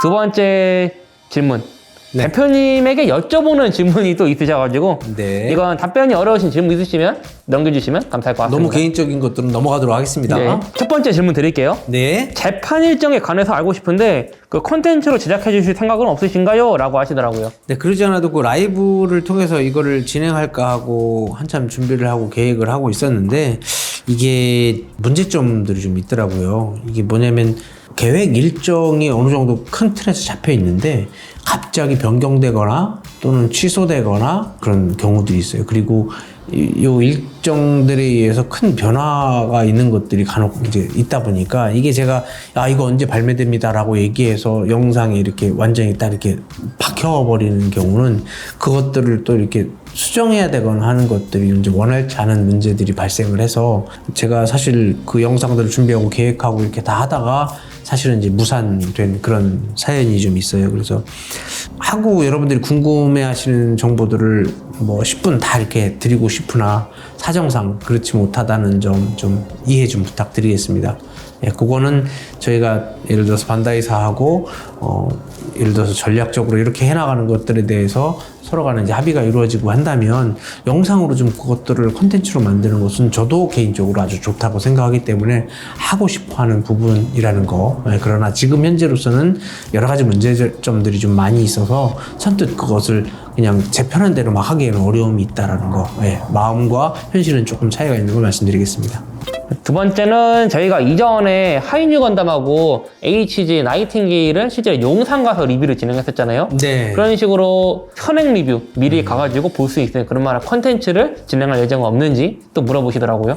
두 번째 질문. 네. 대표님에게 여쭤보는 질문이 또 있으셔가지고 네. 이건 답변이 어려우신 질문 있으시면 넘겨주시면 감사할 것 같습니다. 너무 개인적인 것들은 넘어가도록 하겠습니다. 네. 첫 번째 질문 드릴게요. 네. 재판 일정에 관해서 알고 싶은데 그 콘텐츠로 제작해 주실 생각은 없으신가요? 라고 하시더라고요. 네, 그러지 않아도 그 라이브를 통해서 이거를 진행할까 하고 한참 준비를 하고 계획을 하고 있었는데 이게 문제점들이 좀 있더라고요. 이게 뭐냐면 계획 일정이 어느 정도 큰 틀에서 잡혀 있는데 갑자기 변경되거나 또는 취소되거나 그런 경우들이 있어요. 그리고 이 일정들에 의해서 큰 변화가 있는 것들이 간혹 이제 있다 보니까 이게 제가 이거 언제 발매됩니다라고 얘기해서 영상에 이렇게 완전히 딱 이렇게 박혀버리는 경우는 그것들을 또 이렇게 수정해야 되거나 하는 것들이 이제 원활치 않은 문제들이 발생을 해서 제가 사실 그 영상들을 준비하고 계획하고 이렇게 다 하다가 사실은 이제 무산된 그런 사연이 좀 있어요. 그래서 하고 여러분들이 궁금해 하시는 정보들을 뭐 10분 다 이렇게 드리고 싶으나 사정상 그렇지 못하다는 점 좀 이해 좀 부탁드리겠습니다. 예, 그거는 저희가 예를 들어서 반다이사하고 예를 들어서 전략적으로 이렇게 해나가는 것들에 대해서 서로 간에 이제 합의가 이루어지고 한다면 영상으로 좀 그것들을 콘텐츠로 만드는 것은 저도 개인적으로 아주 좋다고 생각하기 때문에 하고 싶어 하는 부분이라는 거. 예, 그러나 지금 현재로서는 여러 가지 문제점들이 좀 많이 있어서 선뜻 그것을 그냥 제 편한 대로 막 하기에는 어려움이 있다라는 거. 예, 마음과 현실은 조금 차이가 있는 걸 말씀드리겠습니다. 두 번째는 저희가 이전에 하이뉴 건담하고 HG 나이팅게일은 실제로 용산 가서 리뷰를 진행했었잖아요. 네. 그런 식으로 현행 리뷰 미리 가가지고 볼 수 있는 그런 만한 컨텐츠를 진행할 예정은 없는지 또 물어보시더라고요.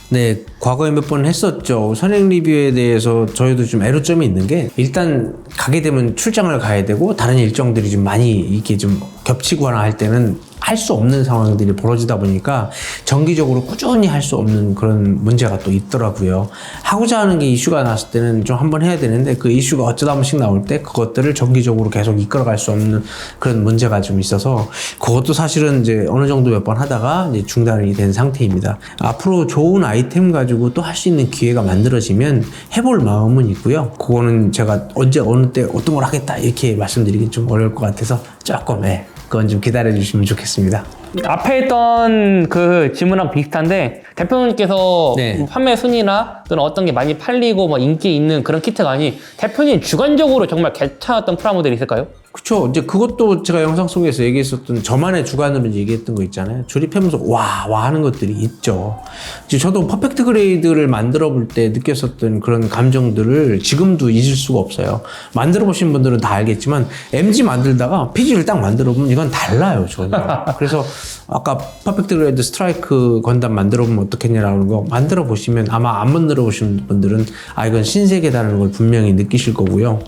네, 과거에 몇 번 했었죠. 선행 리뷰에 대해서 저희도 좀 애로점이 있는 게 일단 가게 되면 출장을 가야 되고 다른 일정들이 좀 많이 이렇게 좀 겹치거나 할 때는 할 수 없는 상황들이 벌어지다 보니까 정기적으로 꾸준히 할 수 없는 그런 문제가 또 있더라고요. 하고자 하는 게 이슈가 났을 때는 좀 한번 해야 되는데 그 이슈가 어쩌다 한 번씩 나올 때 그것들을 정기적으로 계속 이끌어갈 수 없는 그런 문제가 좀 있어서 그것도 사실은 이제 어느 정도 몇 번 하다가 이제 중단이 된 상태입니다. 앞으로 좋은 아이템 가지고 또 할 수 있는 기회가 만들어지면 해볼 마음은 있고요. 그거는 제가 언제 어느 때 어떤 걸 하겠다 이렇게 말씀드리기 좀 어려울 것 같아서 조금 그건 좀 기다려 주시면 좋겠습니다. 앞에 했던 그 질문하고 비슷한데 대표님께서 네. 판매 순위나 또는 어떤 게 많이 팔리고 뭐 인기 있는 그런 키트가 아닌 대표님 주관적으로 정말 괜찮았던 프라모델이 있을까요? 그쵸. 이제 그것도 제가 영상 속에서 얘기했었던 저만의 주관으로 얘기했던 거 있잖아요. 조립하면서 와 하는 것들이 있죠. 이제 저도 퍼펙트 그레이드를 만들어 볼 때 느꼈었던 그런 감정들을 지금도 잊을 수가 없어요. 만들어 보신 분들은 다 알겠지만 MG 만들다가 PG를 딱 만들어 보면 이건 달라요, 전혀. 그래서 아까 퍼펙트 그레이드 스트라이크 건담 만들어 보면 어떻겠냐라는 거 만들어 보시면 아마 안 만들어 보신 분들은 이건 신세계다라는 걸 분명히 느끼실 거고요.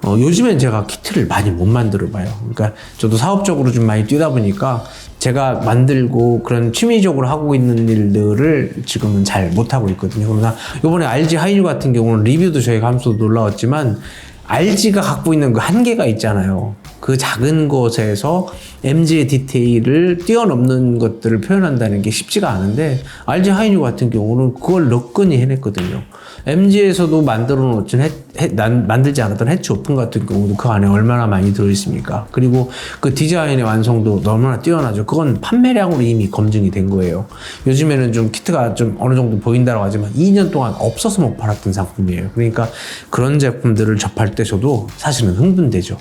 요즘엔 제가 키트를 많이 못 만들어 봐요. 그러니까 저도 사업적으로 좀 많이 뛰다 보니까 제가 만들고 그런 취미적으로 하고 있는 일들을 지금은 잘 못하고 있거든요. 그러나 이번에 RG 하이뉴 같은 경우는 리뷰도 저희가 하면서 놀라웠지만 RG가 갖고 있는 그 한계가 있잖아요. 그 작은 것에서 MG의 디테일을 뛰어넘는 것들을 표현한다는 게 쉽지가 않은데 RG 하이뉴 같은 경우는 그걸 너끈히 해냈거든요. MG에서도 만들지 않았던 해치 오픈 같은 경우도 그 안에 얼마나 많이 들어있습니까? 그리고 그 디자인의 완성도 얼마나 뛰어나죠. 그건 판매량으로 이미 검증이 된 거예요. 요즘에는 좀 키트가 좀 어느 정도 보인다고 하지만 2년 동안 없어서 못 팔았던 상품이에요. 그러니까 그런 제품들을 접할 때 저도 사실은 흥분되죠.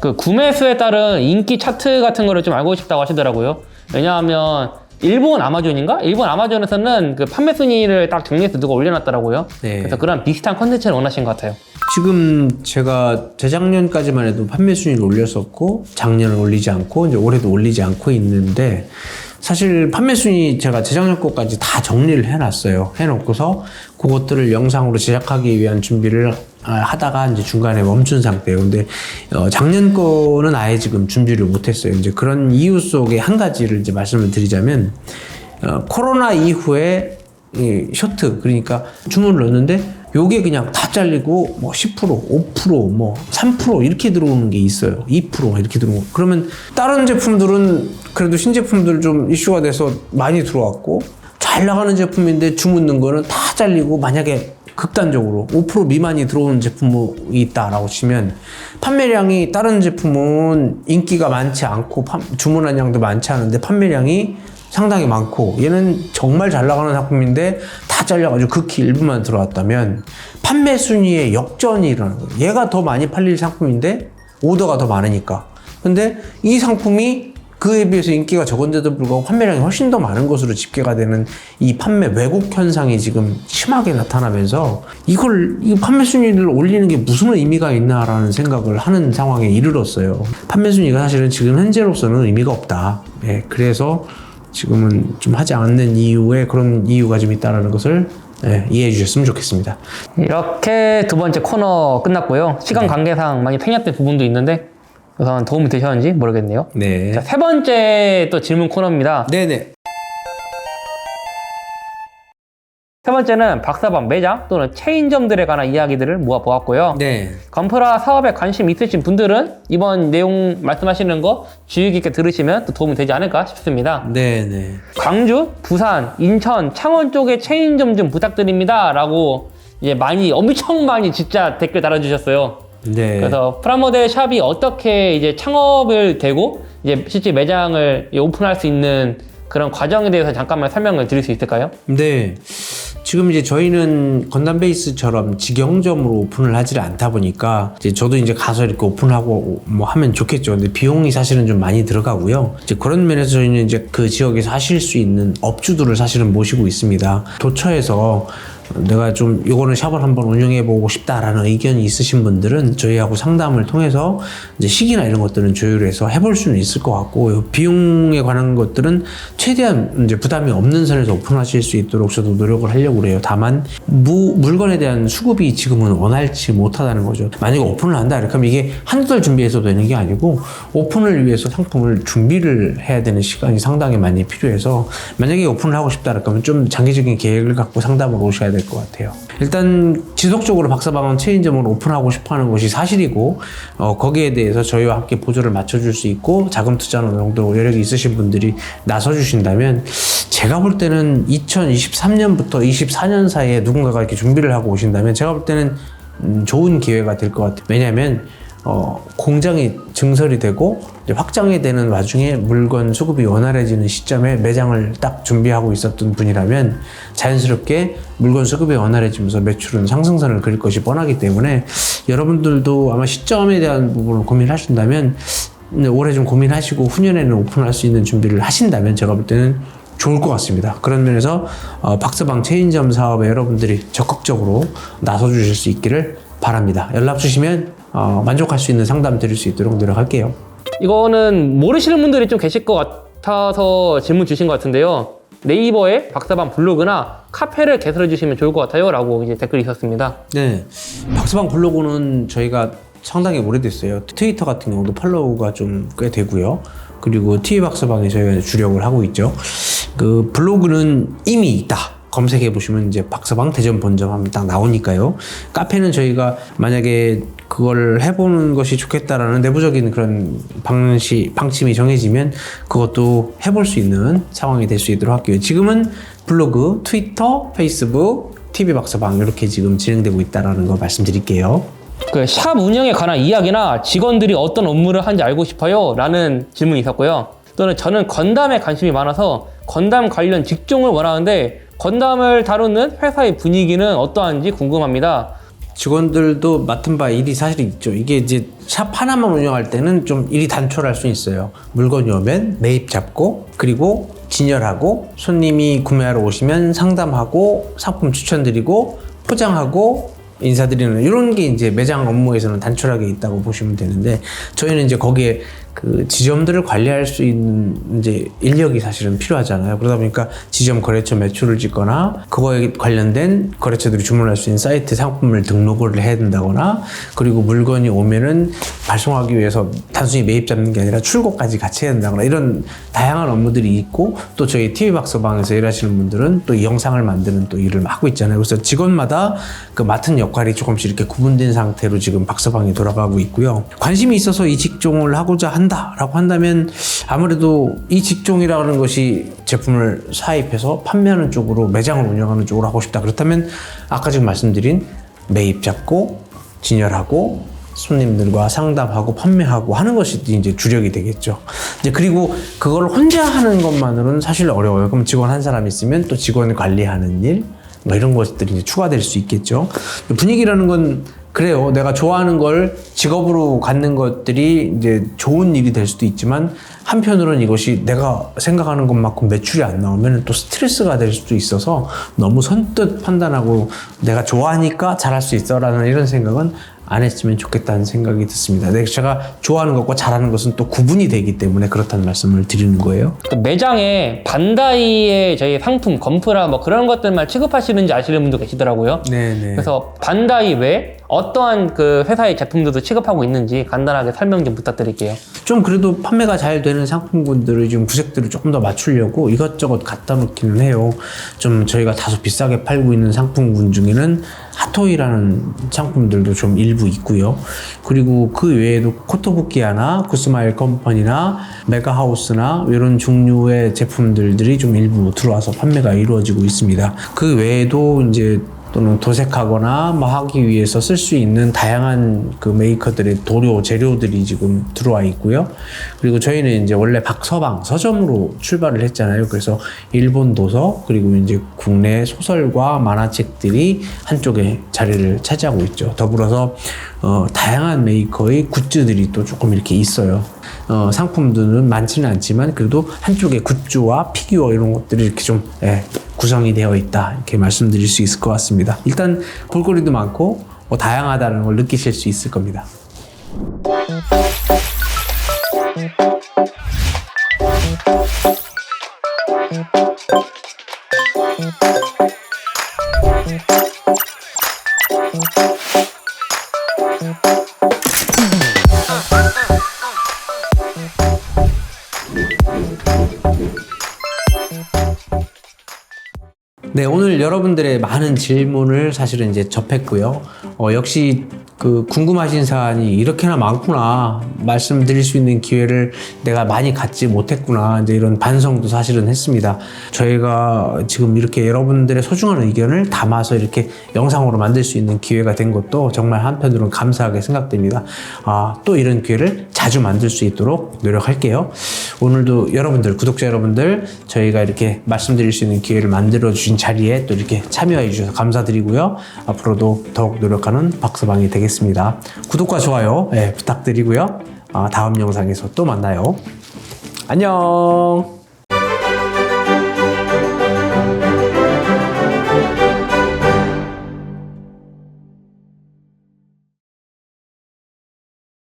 그 구매 수에 따른 인기 차트 같은 거를 좀 알고 싶다고 하시더라고요. 왜냐하면 일본 아마존인가? 일본 아마존에서는 그 판매 순위를 딱 정리해서 누가 올려놨더라고요. 네. 그래서 그런 비슷한 컨텐츠를 원하신 것 같아요. 지금 제가 재작년까지만 해도 판매 순위를 올렸었고 작년은 올리지 않고 이제 올해도 올리지 않고 있는데 사실 판매 순위 제가 재작년 거까지 다 정리를 해놨어요. 해놓고서 그것들을 영상으로 제작하기 위한 준비를 하다가 이제 중간에 멈춘 상태예요. 근데 작년 거는 아예 지금 준비를 못했어요. 이제 그런 이유 속에 한 가지를 이제 말씀을 드리자면 코로나 이후에 이 쇼트 그러니까 주문을 넣었는데 요게 그냥 다 잘리고 뭐 10%, 5%, 뭐 3% 이렇게 들어오는 게 있어요. 2% 이렇게 들어오고 그러면 다른 제품들은 그래도 신제품들 좀 이슈가 돼서 많이 들어왔고 잘 나가는 제품인데 주문 넣은 거는 다 잘리고, 만약에 극단적으로 5% 미만이 들어오는 제품이 있다라고 치면 판매량이 다른 제품은 인기가 많지 않고 주문한 양도 많지 않은데 판매량이 상당히 많고, 얘는 정말 잘 나가는 상품인데 다 잘려가지고 극히 일부만 들어왔다면 판매 순위에 역전이 일어나는 거예요. 얘가 더 많이 팔릴 상품인데 오더가 더 많으니까. 근데 이 상품이 그에 비해서 인기가 적은데도 불구하고 판매량이 훨씬 더 많은 것으로 집계가 되는 이 판매 왜곡 현상이 지금 심하게 나타나면서 이 판매 순위를 올리는 게 무슨 의미가 있나라는 생각을 하는 상황에 이르렀어요. 판매 순위가 사실은 지금 현재로서는 의미가 없다. 예, 그래서 지금은 좀 하지 않는 이유에 그런 이유가 좀 있다는 것을 이해해 주셨으면 좋겠습니다. 이렇게 두 번째 코너 끝났고요. 시간 관계상 많이 생략된 부분도 있는데 우선 도움이 되셨는지 모르겠네요. 네. 자, 세 번째 또 질문 코너입니다. 네네. 세 번째는 박사방 매장 또는 체인점들에 관한 이야기들을 모아보았고요. 네. 건프라 사업에 관심 있으신 분들은 이번 내용 말씀하시는 거 주의 깊게 들으시면 또 도움이 되지 않을까 싶습니다. 네네. 광주, 부산, 인천, 창원 쪽에 체인점 좀 부탁드립니다 라고 이제 엄청 많이 진짜 댓글 달아주셨어요. 네. 그래서 프라모델 샵이 어떻게 이제 창업을 되고 이제 실제 매장을 오픈할 수 있는 그런 과정에 대해서 잠깐만 설명을 드릴 수 있을까요? 네. 지금 이제 저희는 건담 베이스처럼 직영점으로 오픈을 하지를 않다 보니까 이제 저도 이제 가서 이렇게 오픈하고 뭐 하면 좋겠죠. 근데 비용이 사실은 좀 많이 들어가고요. 이제 그런 면에서 저희는 이제 그 지역에서 하실 수 있는 업주들을 사실은 모시고 있습니다. 도처에서 내가 좀 요거는 샵을 한번 운영해보고 싶다라는 의견이 있으신 분들은 저희하고 상담을 통해서 이제 시기나 이런 것들은 조율해서 해볼 수는 있을 것 같고, 비용에 관한 것들은 최대한 이제 부담이 없는 선에서 오픈하실 수 있도록 저도 노력을 하려고 그래요. 다만 물건에 대한 수급이 지금은 원활치 못하다는 거죠. 만약에 오픈을 한다 이렇게 하면 이게 한두 달 준비해서 되는 게 아니고 오픈을 위해서 상품을 준비를 해야 되는 시간이 상당히 많이 필요해서, 만약에 오픈을 하고 싶다 이렇게 하면 좀 장기적인 계획을 갖고 상담을 오셔야 될 것 같아요. 일단 지속적으로 박사방은 체인점을 오픈하고 싶어하는 것이 사실이고, 거기에 대해서 저희와 함께 보조를 맞춰줄 수 있고 자금 투자는 어느 정도 여력이 있으신 분들이 나서주신다면, 제가 볼 때는 2023년부터 24년 사이에 누군가가 이렇게 준비를 하고 오신다면 제가 볼 때는 좋은 기회가 될 것 같아요. 왜냐하면 공장이 증설이 되고 이제 확장이 되는 와중에 물건 수급이 원활해지는 시점에 매장을 딱 준비하고 있었던 분이라면 자연스럽게 물건 수급이 원활해지면서 매출은 상승선을 그릴 것이 뻔하기 때문에, 여러분들도 아마 시점에 대한 부분을 고민하신다면 올해 좀 고민하시고 후년에는 오픈할 수 있는 준비를 하신다면 제가 볼 때는 좋을 것 같습니다. 그런 면에서 박사방 체인점 사업에 여러분들이 적극적으로 나서주실 수 있기를 바랍니다. 연락 주시면 만족할 수 있는 상담 드릴 수 있도록 노력할게요. 이거는 모르시는 분들이 좀 계실 것 같아서 질문 주신 것 같은데요. 네이버에 박사방 블로그나 카페를 개설해 주시면 좋을 것 같아요 라고 이제 댓글이 있었습니다. 네. 박사방 블로그는 저희가 상당히 오래됐어요. 트위터 같은 경우도 팔로우가 좀 꽤 되고요. 그리고 TV박사방에 저희가 주력을 하고 있죠. 그 블로그는 이미 있다. 검색해 보시면 이제 박사방 대전 본점 하면 딱 나오니까요. 카페는 저희가 만약에 그걸 해보는 것이 좋겠다라는 내부적인 그런 방침이 정해지면 그것도 해볼 수 있는 상황이 될 수 있도록 할게요. 지금은 블로그, 트위터, 페이스북, TV박사방 이렇게 지금 진행되고 있다는 거 말씀드릴게요. 그 샵 운영에 관한 이야기나 직원들이 어떤 업무를 하는지 알고 싶어요 라는 질문이 있었고요. 또는 저는 건담에 관심이 많아서 건담 관련 직종을 원하는데 건담을 다루는 회사의 분위기는 어떠한지 궁금합니다. 직원들도 맡은 바 일이 사실 있죠. 이게 이제 샵 하나만 운영할 때는 좀 일이 단촐할 수 있어요. 물건이 오면 매입 잡고, 그리고 진열하고, 손님이 구매하러 오시면 상담하고, 상품 추천드리고, 포장하고, 인사드리는 이런 게 이제 매장 업무에서는 단촐하게 있다고 보시면 되는데, 저희는 이제 거기에 그 지점들을 관리할 수 있는 이제 인력이 사실은 필요하잖아요. 그러다 보니까 지점 거래처 매출을 짓거나 그거에 관련된 거래처들이 주문할 수 있는 사이트 상품을 등록을 해야 된다거나, 그리고 물건이 오면은 발송하기 위해서 단순히 매입 잡는 게 아니라 출고까지 같이 해야 된다거나, 이런 다양한 업무들이 있고, 또 저희 TV박사방에서 일하시는 분들은 또 영상을 만드는 또 일을 하고 있잖아요. 그래서 직원마다 그 맡은 역할이 조금씩 이렇게 구분된 상태로 지금 박사방이 돌아가고 있고요. 관심이 있어서 이 직종을 하고자 한다 한다라고 한다면 아무래도 이 직종이라는 것이 제품을 사입해서 판매하는 쪽으로 매장을 운영하는 쪽으로 하고 싶다. 그렇다면 아까 지금 말씀드린 매입 잡고 진열하고 손님들과 상담하고 판매하고 하는 것이 이제 주력이 되겠죠. 이제 그리고 그걸 혼자 하는 것만으로는 사실 어려워요. 그럼 직원 한 사람 있으면 또 직원을 관리하는 일, 뭐 이런 것들이 이제 추가될 수 있겠죠. 분위기라는 건 그래요. 내가 좋아하는 걸 직업으로 갖는 것들이 이제 좋은 일이 될 수도 있지만 한편으로는 이것이 내가 생각하는 것만큼 매출이 안 나오면 또 스트레스가 될 수도 있어서 너무 선뜻 판단하고 내가 좋아하니까 잘할 수 있어 라는 이런 생각은 안 했으면 좋겠다는 생각이 듭니다. 제가 좋아하는 것과 잘하는 것은 또 구분이 되기 때문에 그렇다는 말씀을 드리는 거예요. 매장에 반다이의 저희 상품, 건프라 뭐 그런 것들만 취급하시는지 아시는 분도 계시더라고요. 네네. 그래서 반다이 외에 어떠한 그 회사의 제품들도 취급하고 있는지 간단하게 설명 좀 부탁드릴게요. 좀 그래도 판매가 잘 되는 상품군들을 지금 구색들을 조금 더 맞추려고 이것저것 갖다 놓기는 해요. 좀 저희가 다소 비싸게 팔고 있는 상품군 중에는 핫토이라는 상품들도 좀 일부 있고요. 그리고 그 외에도 코토부키아나 구스마일 컴퍼니나 메가하우스나 이런 종류의 제품들이 좀 일부 들어와서 판매가 이루어지고 있습니다. 그 외에도 이제 또는 도색하거나 뭐 하기 위해서 쓸 수 있는 다양한 그 메이커들의 도료, 재료들이 지금 들어와 있고요. 그리고 저희는 이제 원래 박서방, 서점으로 출발을 했잖아요. 그래서 일본 도서, 그리고 이제 국내 소설과 만화책들이 한쪽에 자리를 차지하고 있죠. 더불어서 다양한 메이커의 굿즈들이 또 조금 이렇게 있어요. 상품들은 많지는 않지만 그래도 한쪽에 굿즈와 피규어 이런 것들이 이렇게 좀 구성이 되어 있다 이렇게 말씀드릴 수 있을 것 같습니다. 일단 볼거리도 많고 다양하다는 걸 느끼실 수 있을 겁니다. 네, 오늘 여러분들의 많은 질문을 사실은 이제 접했고요. 역시 그 궁금하신 사안이 이렇게나 많구나, 말씀드릴 수 있는 기회를 내가 많이 갖지 못했구나, 이제 이런 반성도 사실은 했습니다. 저희가 지금 이렇게 여러분들의 소중한 의견을 담아서 이렇게 영상으로 만들 수 있는 기회가 된 것도 정말 한편으로는 감사하게 생각됩니다. 또 이런 기회를 자주 만들 수 있도록 노력할게요. 오늘도 여러분들, 구독자 여러분들, 저희가 이렇게 말씀드릴 수 있는 기회를 만들어 주신 자리에 또 이렇게 참여해 주셔서 감사드리고요. 앞으로도 더욱 노력하는 박서방이 되겠습니다. 구독과 좋아요 부탁드리고요. 다음 영상에서 또 만나요. 안녕.